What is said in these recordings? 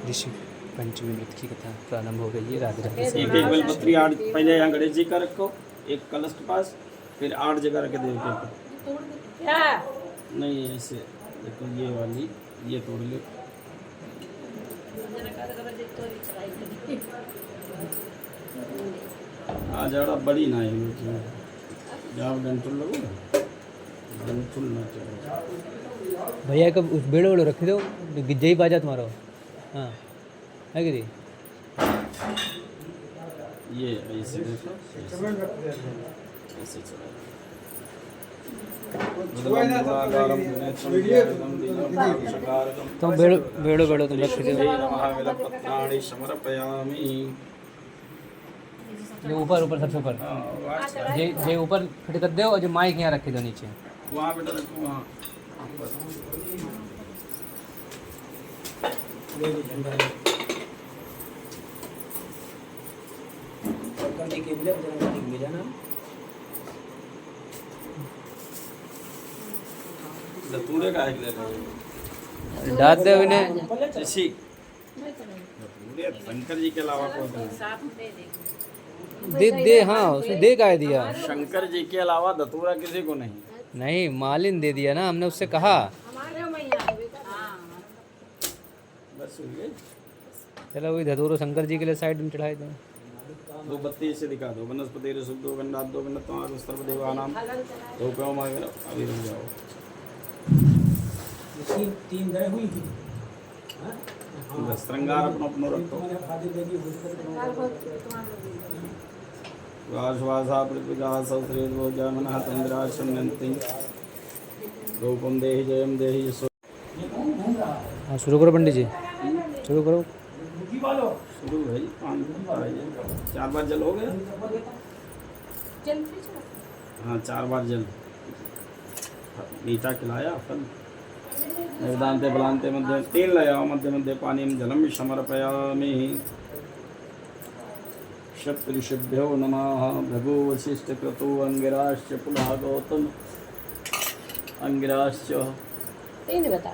ऋषि पंचमी व्रत की कथा प्रारंभ हो गई है। राधे राधे। एक एक बेलपत्री 8 पहले यहाँ गणेश जी का रखो, एक कलश के पास, फिर 8 जगह रख देव के। क्या नहीं ऐसे देखो, ये वाली ये तोड़ लो। आ जाड़ा बड़ी ना है जहाँ डंठल लगो, डंठल ना चलो। भैया कब उस बेड़ो वेड़ो रख दो, गिज्जे ही बाजा तुम्हारा। हाँ है कि नहीं? ये ऐसे देखो, ऐसे चला। तो बेड़ो बेड़ो बेड़ो तुम रख दो। समर्पयामि। जो ऊपर ऊपर सबसे ऊपर जे ऊपर फिट कर दो, और जो माइक यहाँ रख दो नीचे। वहाँ बेटा रखो, वहाँ धतूरे का डाल दे उन्हें। जैसी धतूरे शंकर जी के अलावा कोई नहीं। दे दे, हाँ उसने दे का दिया। शंकर जी के अलावा धतूरा किसी को नहीं। नहीं, मालिन दे दिया ना, हमने उससे कहा। बस हो गई। चलो वही धतूरो शंकर जी के लिए साइड में चढ़ाए दो। दो बत्ती से दिखा दो। वनस्पति शुद्धो गंधा दो गंध तुम्हारे सर्वदेवानाम तो कहो मांगे अभी रुक जाओ। तीन गए हुई थी। श्रृंगार अपनो अपनो रखो। वासवासा पृथ्वीजा सौश्रेयो जामनः तंद्राशन्यन्ति रूपम देहि जयम देहि यशो। हाँ शुरू करो पंडित जी, शुरू करो। शुरू है 4 बार जल हो गया। हाँ 4 बार जल मीठा खिलाया। फल निर्दान्ते बलान्ते मध्य 3 लयाओ मध्य मध्य पानी जलम समर्पयामि। ऋषिभ्यो नमः। भृगु वशिष्ठ क्रतु अंगिराश्च पुलह गौतम अंगिराश्च। 3 बता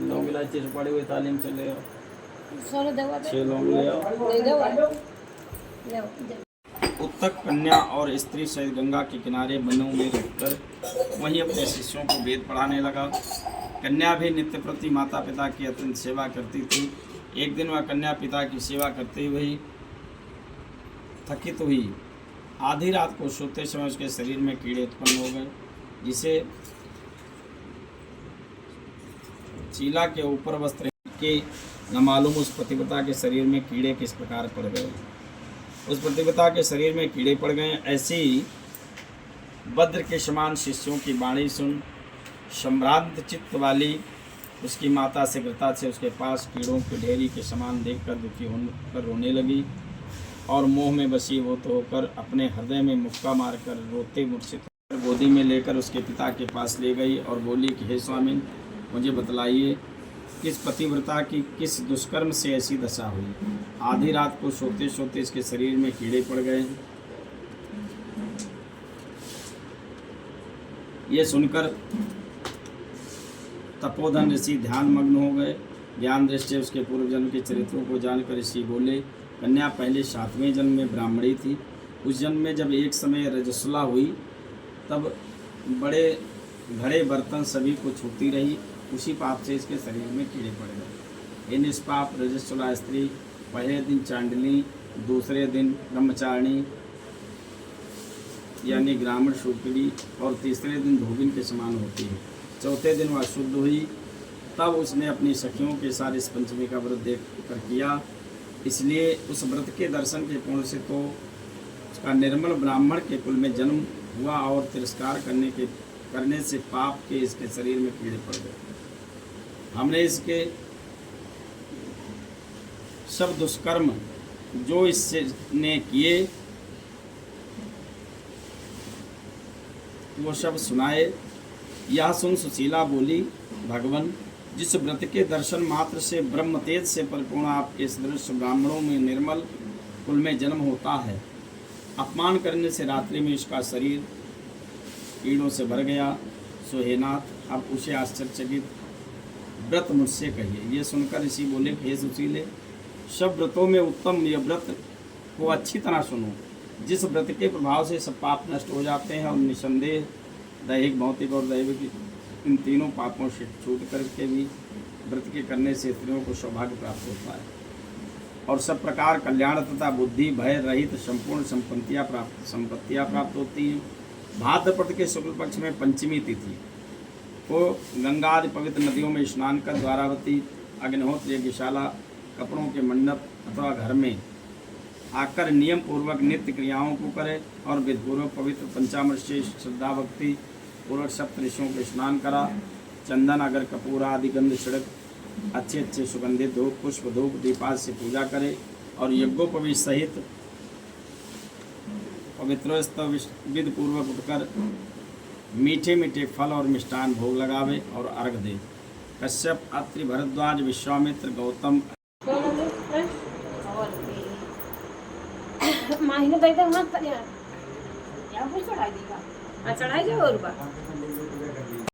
लौंग इलायची सुपारी हुई तालीम से ले आओ। 6 लौंग ले आओ। उत्तक कन्या और स्त्री सहित गंगा के किनारे वनों में रहकर वहीं अपने शिष्यों को वेद पढ़ाने लगा। कन्या भी नित्य प्रति माता पिता की अत्यंत सेवा करती थी। एक दिन वह कन्या पिता की सेवा करते हुए थकित हुई। आधी रात को सोते समय उसके शरीर में कीड़े उत्पन्न हो गए, जिसे चीला के ऊपर वस्त्र के न मालूम उस पतिव्रता के शरीर में कीड़े किस प्रकार पड़ गए। उस पतिव्रता के शरीर में कीड़े पड़ गए। ऐसे ही वज्र के समान शिष्यों की वाणी सुन सम्भ्रांत चित्त वाली उसकी माता शीघ्रता से उसके पास कीड़ों की ढेरी के समान देखकर दुखी होकर रोने लगी, और मोह में बसी वो तो होकर अपने हृदय में मुक्का मारकर रोते मूर्छित गोदी में लेकर उसके पिता के पास ले गई और बोली कि हे स्वामी, मुझे बतलाइए किस पतिव्रता की किस दुष्कर्म से ऐसी दशा हुई। आधी रात को सोते सोते इसके शरीर में कीड़े पड़ गए। ये सुनकर तपोधन ऋषि ध्यान मग्न हो गए। ज्ञान दृष्टि उसके पूर्व जन्म के चरित्रों को जानकर ऋषि बोले, कन्या पहले 7वें जन्म में ब्राह्मणी थी। उस जन्म में जब एक समय रजस्वला हुई, तब बड़े घड़े बर्तन सभी को छूती रही। उसी पाप से इसके शरीर में कीड़े पड़ गए। ये निष्पाप रजस्वला स्त्री पहले दिन चांडली, दूसरे दिन ब्रह्मचारिणी यानी ग्रामीण शूकड़ी, और तीसरे दिन धोबिन के समान होती है। चौथे दिन वह शुद्ध हुई। तब उसने अपनी सखियों के साथ इस पंचमी का व्रत देख कर किया। इसलिए उस व्रत के दर्शन के पुण्य से तो उसका निर्मल ब्राह्मण के कुल में जन्म हुआ, और तिरस्कार करने से पाप के इसके शरीर में कीड़े पड़ गए। हमने इसके सब दुष्कर्म जो इससे ने किए वो सब सुनाए। यह सुन सुशीला बोली, भगवान, जिस व्रत के दर्शन मात्र से ब्रह्म तेज से परिपूर्ण आपके सदृश ब्राह्मणों में निर्मल कुल में जन्म होता है, अपमान करने से रात्रि में इसका शरीर कीड़ों से भर गया। सो हे नाथ, अब उसे आश्चर्यचकित व्रत मुझसे कहिए। ये सुनकर ऋषि बोले, हे सुशीले, सब व्रतों में उत्तम यह व्रत को अच्छी तरह सुनो। जिस व्रत के प्रभाव से सब पाप नष्ट हो जाते हैं और निसंदेह दैहिक, भौतिक और दैविक इन तीनों पापों से छूट करके भी व्रत के करने से स्त्रियों को सौभाग्य प्राप्त होता है और सब प्रकार कल्याण तथा बुद्धि भय रहित संपूर्ण संपत्तियाँ प्राप्त होती हैं। भाद्रपद के शुक्ल पक्ष में पंचमी तिथि को गंगा आदि पवित्र नदियों में स्नान कर द्वारावती, अग्निहोत्र, यज्ञशाला, कपड़ों के मंडप अथवा घर में आकर नियम पूर्वक नित्य क्रियाओं को करे और विधिपूर्वक पवित्र पंचामृत से श्रद्धा भक्ति पूर्वक सप्त ऋषियों को स्नान करा। चंदन, अगर, कपूर आदि गंध छिड़क अच्छे अच्छे सुगंधित धूप, पुष्प, धूप, दीपाद से पूजा करे और यज्ञोपवीत सहित पवित्र विधि पूर्वक उठकर मीठे मीठे फल और मिष्टान भोग लगावे और अर्घ दे। कश्यप, अत्रि, भरद्वाज, विश्वामित्र, गौतम माही ने बैठे हाथ पर यार क्या कुछ चढ़ाई देगा। चढ़ाई जाओ और बा